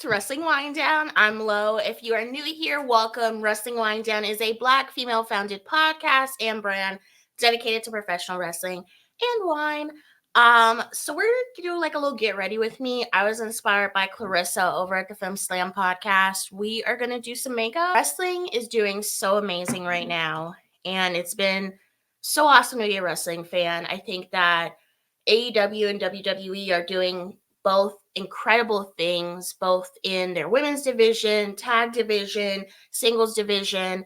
to Wrestling Wind Down. I'm Lo. If you are new here, welcome. Wrestling Wind Down is a Black female-founded podcast and brand dedicated to professional wrestling and wine. So we're gonna do like a little get ready with me. I was inspired by Clarissa over at the Film Slam podcast. We are gonna do some makeup. Wrestling is doing so amazing right now, and it's been so awesome to be a wrestling fan. I think that AEW and WWE are doing both incredible things, both in their women's division, tag division, singles division.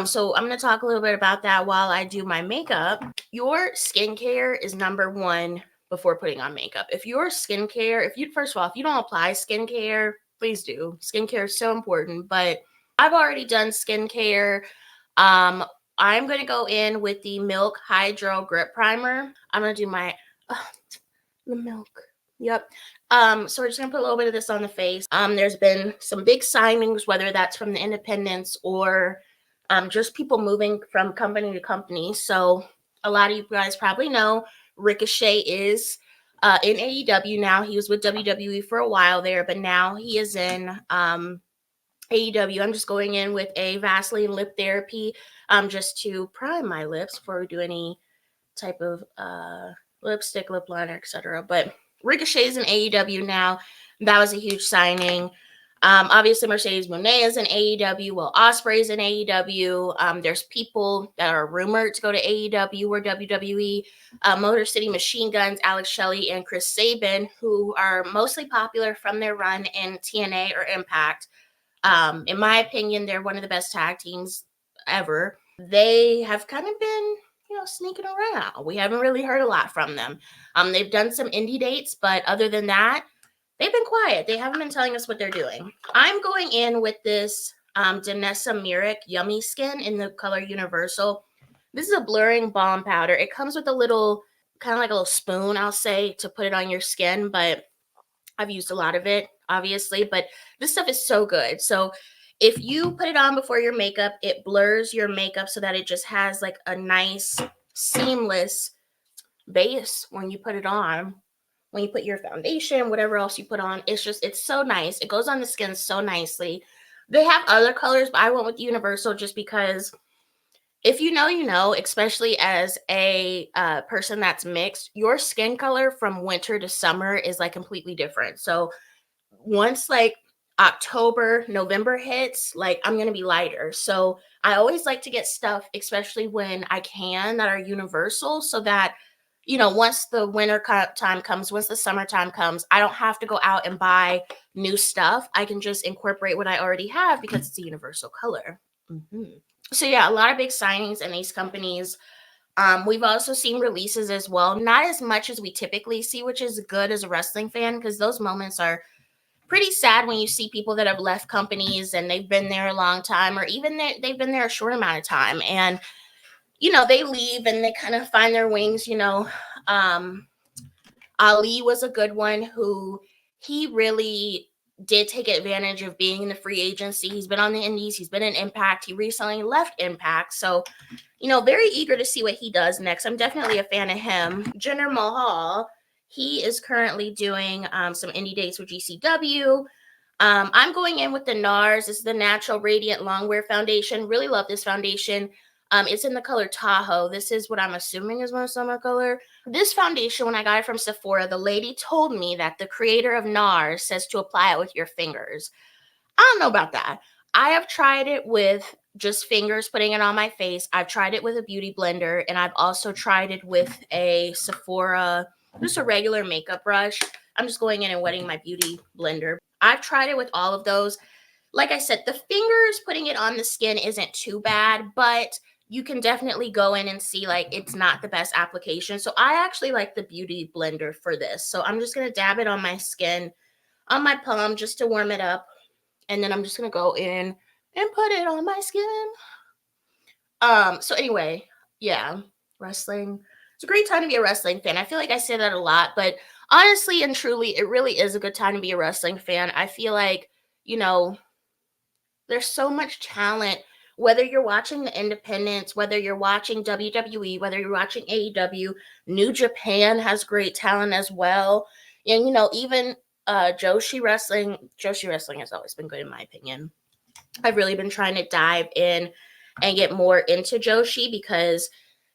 So I'm going to talk a little bit about that while I do my makeup. Your skincare is number one before putting on makeup. If your skincare, first of all, if you don't apply skincare, please do. Skincare is so important, but I've already done skincare. I'm going to go in with the Milk Hydro Grip Primer. I'm going to do my, the milk. Yep. So we're just gonna put a little bit of this on the face. There's been some big signings, whether that's from the independents or just people moving from company to company. So a lot of you guys probably know Ricochet is in AEW now. He was with WWE for a while there, but now he is in AEW. I'm just going in with a Vaseline lip therapy just to prime my lips before we do any type of lipstick, lip liner, etc. But Ricochet is in AEW now. That was a huge signing. Obviously, Mercedes Moné is in AEW. Will Ospreay's in AEW. There's people that are rumored to go to AEW or WWE. Motor City Machine Guns, Alex Shelley, and Chris Sabin, who are mostly popular from their run in TNA or Impact. In my opinion, they're one of the best tag teams ever. They have kind of been sneaking around. We haven't really heard a lot from them. They've done some indie dates, but other than that, they've been quiet. They haven't been telling us what they're doing. I'm going in with this Danessa Myricks Yummy Skin in the color Universal. This is a blurring balm powder. It comes with a little, kind of like a little spoon, I'll say, to put it on your skin, but I've used a lot of it, obviously, but this stuff is so good. So if you put it on before your makeup, it blurs your makeup so that it just has like a nice, seamless base when you put it on. When you put your foundation, whatever else you put on, it's so nice. It goes on the skin so nicely. They have other colors, but I went with the Universal just because if you know, especially as a person that's mixed, your skin color from winter to summer is like completely different. So once like October, November hits, like I'm going to be lighter. So I always like to get stuff, especially when I can, that are universal so that, once the winter time comes, once the summertime comes, I don't have to go out and buy new stuff. I can just incorporate what I already have because it's a universal color. So yeah, a lot of big signings in these companies. We've also seen releases as well. Not as much as we typically see, which is good as a wrestling fan because those moments are pretty sad when you see people that have left companies and they've been there a long time, or even they've been there a short amount of time, and they leave and they kind of find their wings. Ali was a good one who he really did take advantage of being in the free agency. He's been on the indies, he's been in Impact, he recently left Impact, so very eager to see what he does next. I'm definitely a fan of him. Jinder Mahal, he is currently doing some indie dates with GCW. I'm going in with the NARS. This is the Natural Radiant Longwear Foundation. Really love this foundation. It's in the color Tahoe. This is what I'm assuming is my summer color. This foundation, when I got it from Sephora, the lady told me that the creator of NARS says to apply it with your fingers. I don't know about that. I have tried it with just fingers, putting it on my face. I've tried it with a beauty blender, and I've also tried it with a Sephora, just a regular makeup brush. I'm just going in and wetting my beauty blender. I've tried it with all of those. Like I said, the fingers, putting it on the skin isn't too bad, but you can definitely go in and see like it's not the best application. So I actually like the beauty blender for this. So I'm just going to dab it on my skin, on my palm, just to warm it up. And then I'm just going to go in and put it on my skin. So anyway, yeah, wrestling. It's a great time to be a wrestling fan. I feel like I say that a lot, but honestly and truly, it really is a good time to be a wrestling fan. I feel like, there's so much talent, whether you're watching the independents, whether you're watching WWE, whether you're watching AEW, New Japan has great talent as well. And, even Joshi wrestling. Joshi wrestling has always been good in my opinion. I've really been trying to dive in and get more into Joshi because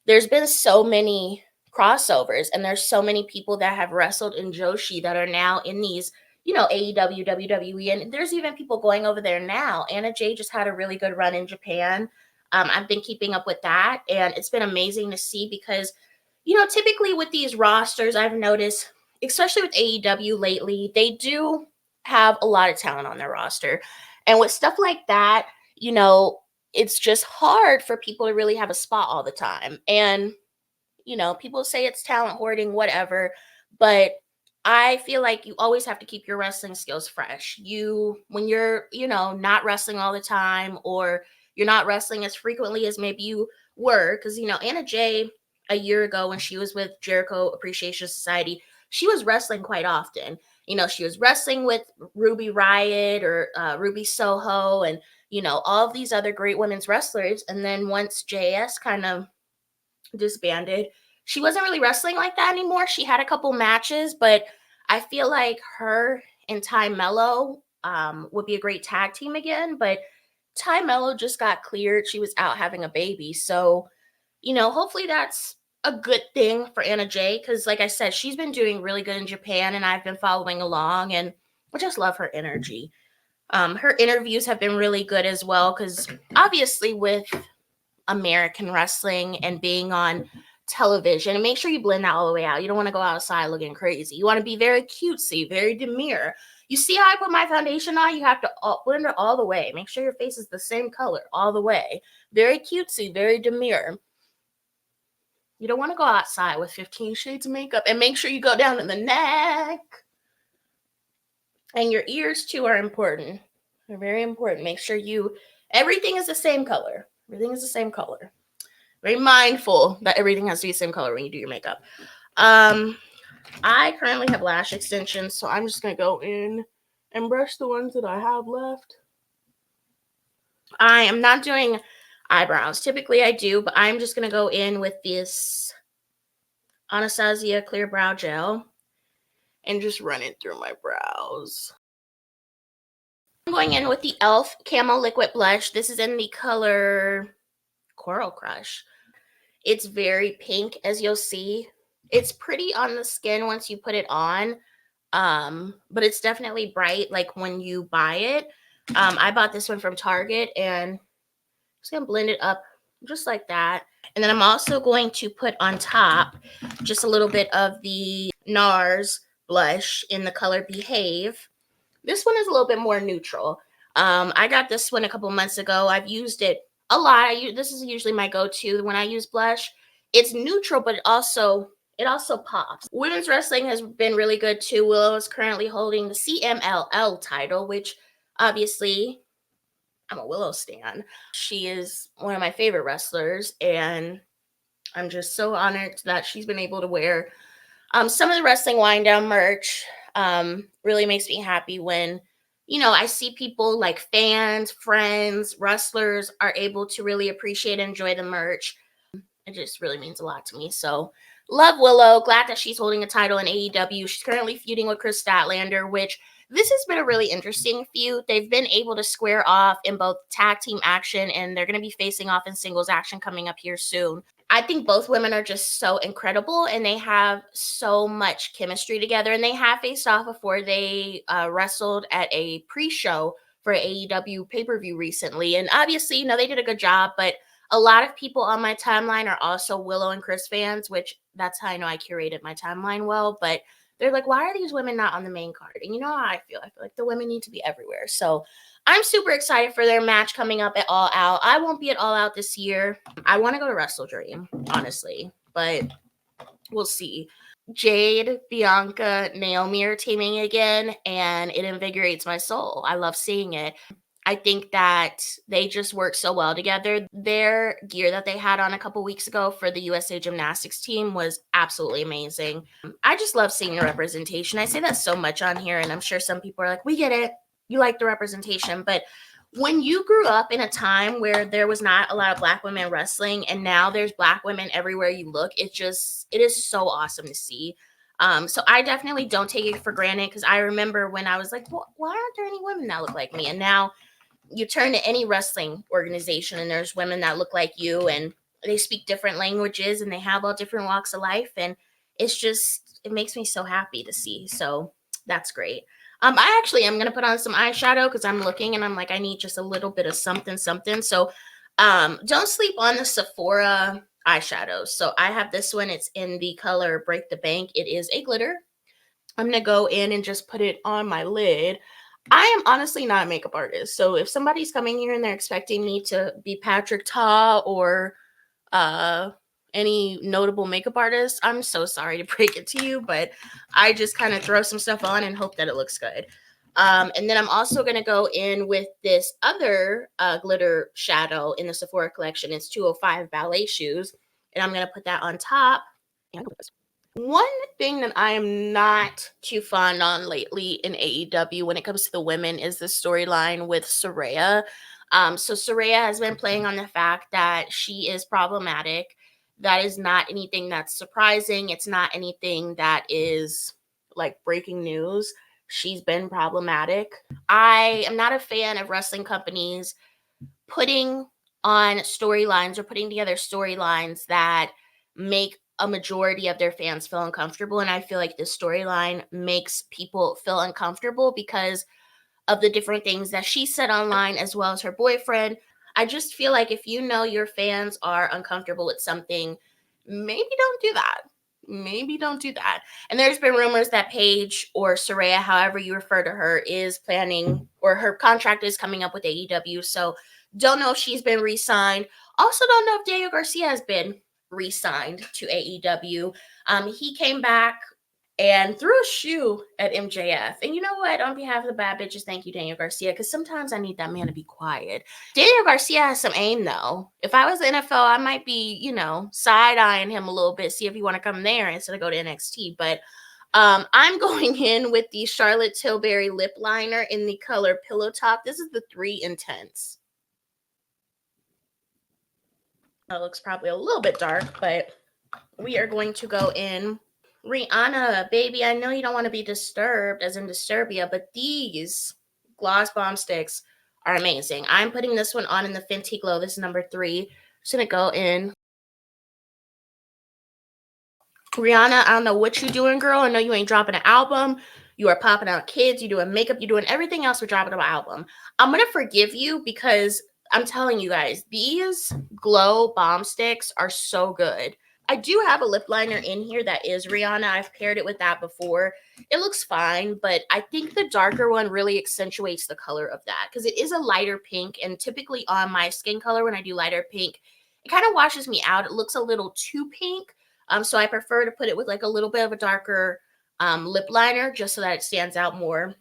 there's been so many crossovers and there's so many people that have wrestled in Joshi that are now in these, AEW, WWE, and there's even people going over there now. Anna Jay just had a really good run in Japan. I've been keeping up with that, and it's been amazing to see because, typically with these rosters, I've noticed, especially with AEW lately, they do have a lot of talent on their roster. And with stuff like that, it's just hard for people to really have a spot all the time. And, people say it's talent hoarding, whatever, but I feel like you always have to keep your wrestling skills fresh. When you're, not wrestling all the time or you're not wrestling as frequently as maybe you were, because, Anna Jay, a year ago when she was with Jericho Appreciation Society, she was wrestling quite often. She was wrestling with Ruby Riott or Ruby Soho and, all of these other great women's wrestlers. And then once JS kind of disbanded, she wasn't really wrestling like that anymore. She had a couple matches, but I feel like her and Ty Mello would be a great tag team again. But Ty Mello just got cleared. She was out having a baby. So, hopefully that's a good thing for Anna Jay because, like I said, she's been doing really good in Japan and I've been following along and I just love her energy. Her interviews have been really good as well because obviously with American wrestling and being on television, and make sure you blend that all the way out. You don't want to go outside looking crazy. You want to be very cutesy, very demure. You see how I put my foundation on? You have to blend it all the way. Make sure your face is the same color all the way. Very cutesy, very demure. You don't want to go outside with 15 shades of makeup, and make sure you go down to the neck. And your ears too are important. They're very important. Make sure everything is the same color. Everything is the same color. Very mindful that everything has to be the same color when you do your makeup. I currently have lash extensions, so I'm just going to go in and brush the ones that I have left. I am not doing eyebrows. Typically I do, but I'm just going to go in with this Anastasia Clear Brow Gel and just run it through my brows. I'm going in with the E.L.F. Camo Liquid Blush. This is in the color Coral Crush. It's very pink, as you'll see. It's pretty on the skin once you put it on, but it's definitely bright, like when you buy it. I bought this one from Target, and I'm just going to blend it up just like that. And then I'm also going to put on top just a little bit of the NARS blush in the color Behave. This one is a little bit more neutral. I got this one a couple months ago. I've used it a lot. This is usually my go-to when I use blush. It's neutral, but it also pops. Women's wrestling has been really good too. Willow is currently holding the CMLL title, which obviously I'm a Willow stan. She is one of my favorite wrestlers, and I'm just so honored that she's been able to wear some of the wrestling wind down merch. Really makes me happy when, I see people like fans, friends, wrestlers are able to really appreciate and enjoy the merch. It just really means a lot to me. So love Willow. Glad that she's holding a title in AEW. She's currently feuding with Chris Statlander, which this has been a really interesting feud. They've been able to square off in both tag team action, and they're going to be facing off in singles action coming up here soon. I think both women are just so incredible, and they have so much chemistry together. And they have faced off before. They wrestled at a pre-show for AEW pay-per-view recently. And obviously, they did a good job, but a lot of people on my timeline are also Willow and Chris fans, which that's how I know I curated my timeline well. But they're like, why are these women not on the main card? And you know how I feel. I feel like the women need to be everywhere. So I'm super excited for their match coming up at All Out. I won't be at All Out this year. I want to go to Wrestle Dream, honestly, but we'll see. Jade, Bianca, Naomi are teaming again, and it invigorates my soul. I love seeing it. I think that they just work so well together. Their gear that they had on a couple weeks ago for the USA Gymnastics team was absolutely amazing. I just love seeing the representation. I say that so much on here, and I'm sure some people are like, we get it. You like the representation. But when you grew up in a time where there was not a lot of Black women wrestling, and now there's Black women everywhere you look, it is so awesome to see. So I definitely don't take it for granted, because I remember when I was like, well, why aren't there any women that look like me? And now you turn to any wrestling organization and there's women that look like you, and they speak different languages and they have all different walks of life. And it makes me so happy to see. So that's great. I actually am going to put on some eyeshadow because I'm looking and I'm like, I need just a little bit of something, something. So don't sleep on the Sephora eyeshadows. So I have this one. It's in the color Break the Bank. It is a glitter. I'm going to go in and just put it on my lid. I am honestly not a makeup artist. So if somebody's coming here and they're expecting me to be Patrick Ta or uh, any notable makeup artist, I'm so sorry to break it to you, but I just kind of throw some stuff on and hope that it looks good. And then I'm also going to go in with this other glitter shadow in the Sephora collection. It's 205 Ballet shoes. And I'm going to put that on top. One thing that I am not too fond on lately in AEW when it comes to the women is the storyline with Saraya. So Saraya has been playing on the fact that she is problematic. That is not anything that's surprising. It's not anything that is like breaking news. She's been problematic. I am not a fan of wrestling companies putting on storylines or putting together storylines that make a majority of their fans feel uncomfortable. And I feel like this storyline makes people feel uncomfortable because of the different things that she said online, as well as her boyfriend. I just feel like if you know your fans are uncomfortable with something, maybe don't do that. Maybe don't do that. And there's been rumors that Paige, or Saraya, however you refer to her, is planning, or her contract is coming up with AEW. So don't know if she's been re-signed. Also don't know if Daniel Garcia has been re-signed to AEW. He came back and threw a shoe at MJF. And you know what? On behalf of the bad bitches, thank you, Daniel Garcia, because sometimes I need that man to be quiet. Daniel Garcia has some aim, though. If I was the NFL, I might be, side-eyeing him a little bit, see if you want to come there instead of go to NXT. But I'm going in with the Charlotte Tilbury lip liner in the color Pillow Talk. This is the 3 Intense. That looks probably a little bit dark, but we are going to go in. Rihanna, baby, I know you don't want to be disturbed, as in Disturbia, but these gloss bomb sticks are amazing. I'm putting this one on in the Fenty Glow. This is number 3. Just going to go in. Rihanna, I don't know what you doing, girl. I know you ain't dropping an album. You are popping out kids. You're doing makeup. You're doing everything else for dropping an album. I'm going to forgive you because I'm telling you guys, these glow bomb sticks are so good. I do have a lip liner in here that is Rihanna. I've paired it with that before. It looks fine, but I think the darker one really accentuates the color of that because it is a lighter pink. And typically on my skin color, when I do lighter pink, it kind of washes me out. It looks a little too pink. So I prefer to put it with like a little bit of a darker lip liner just so that it stands out more.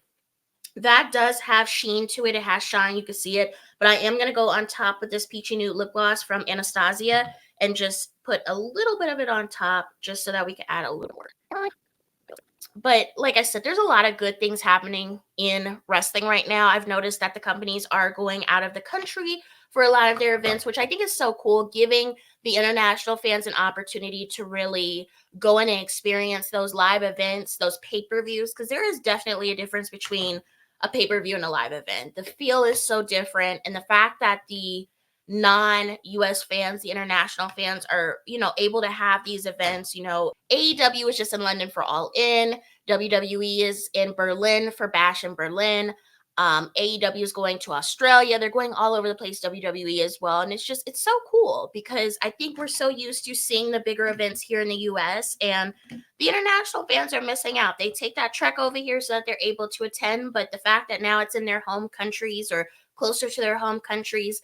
That does have sheen to it. It has shine. You can see it. But I am going to go on top with this Peachy Nude lip gloss from Anastasia and just put a little bit of it on top just so that we can add a little more. But like I said, there's a lot of good things happening in wrestling right now. I've noticed that the companies are going out of the country for a lot of their events, which I think is so cool, giving the international fans an opportunity to really go in and experience those live events, those pay-per-views, because there is definitely a difference between a pay-per-view and a live event. The feel is so different, and the fact that the non-US fans, the international fans are, able to have these events. AEW is just in London for All In. WWE is in Berlin for Bash in Berlin. AEW is going to Australia. They're going all over the place, WWE as well. And it's so cool because I think we're so used to seeing the bigger events here in the US, and the international fans are missing out. They take that trek over here so that they're able to attend. But the fact that now it's in their home countries or closer to their home countries,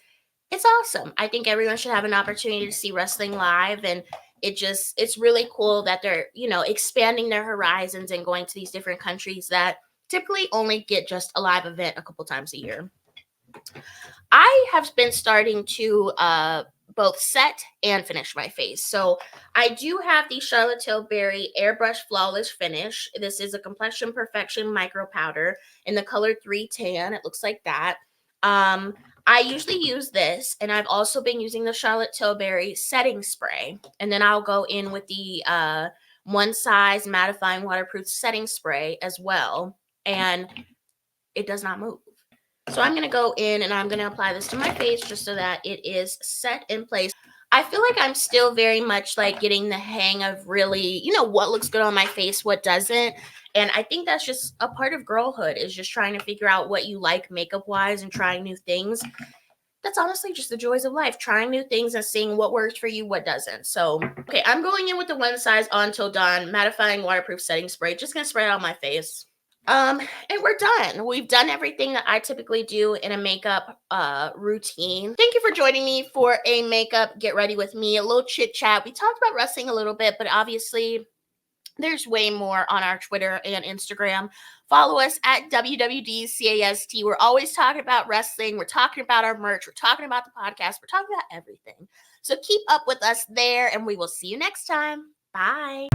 it's awesome. I think everyone should have an opportunity to see wrestling live, and it's really cool that they're, expanding their horizons and going to these different countries that typically only get just a live event a couple times a year. I have been starting to both set and finish my face. So I do have the Charlotte Tilbury Airbrush Flawless Finish. This is a Complexion Perfection Micro Powder in the color 310. It looks like that. I usually use this, and I've also been using the Charlotte Tilbury setting spray. And then I'll go in with the One Size mattifying waterproof setting spray as well, and it does not move. So I'm going to go in and I'm going to apply this to my face just so that it is set in place. I feel like I'm still very much like getting the hang of really, what looks good on my face, what doesn't. And I think that's just a part of girlhood, is just trying to figure out what you like makeup wise and trying new things. That's honestly just the joys of life, trying new things and seeing what works for you, what doesn't. So, okay, I'm going in with the One Size Until Dawn mattifying waterproof setting spray. Just going to spray it on my face. And we're done. We've done everything that I typically do in a makeup routine. Thank you for joining me for a makeup get ready with me, a little chit chat. We talked about wrestling a little bit, but obviously there's way more on our Twitter and Instagram. Follow us at WWDCAST. We're always talking about wrestling. We're talking about our merch. We're talking about the podcast. We're talking about everything. So keep up with us there, and we will see you next time. Bye.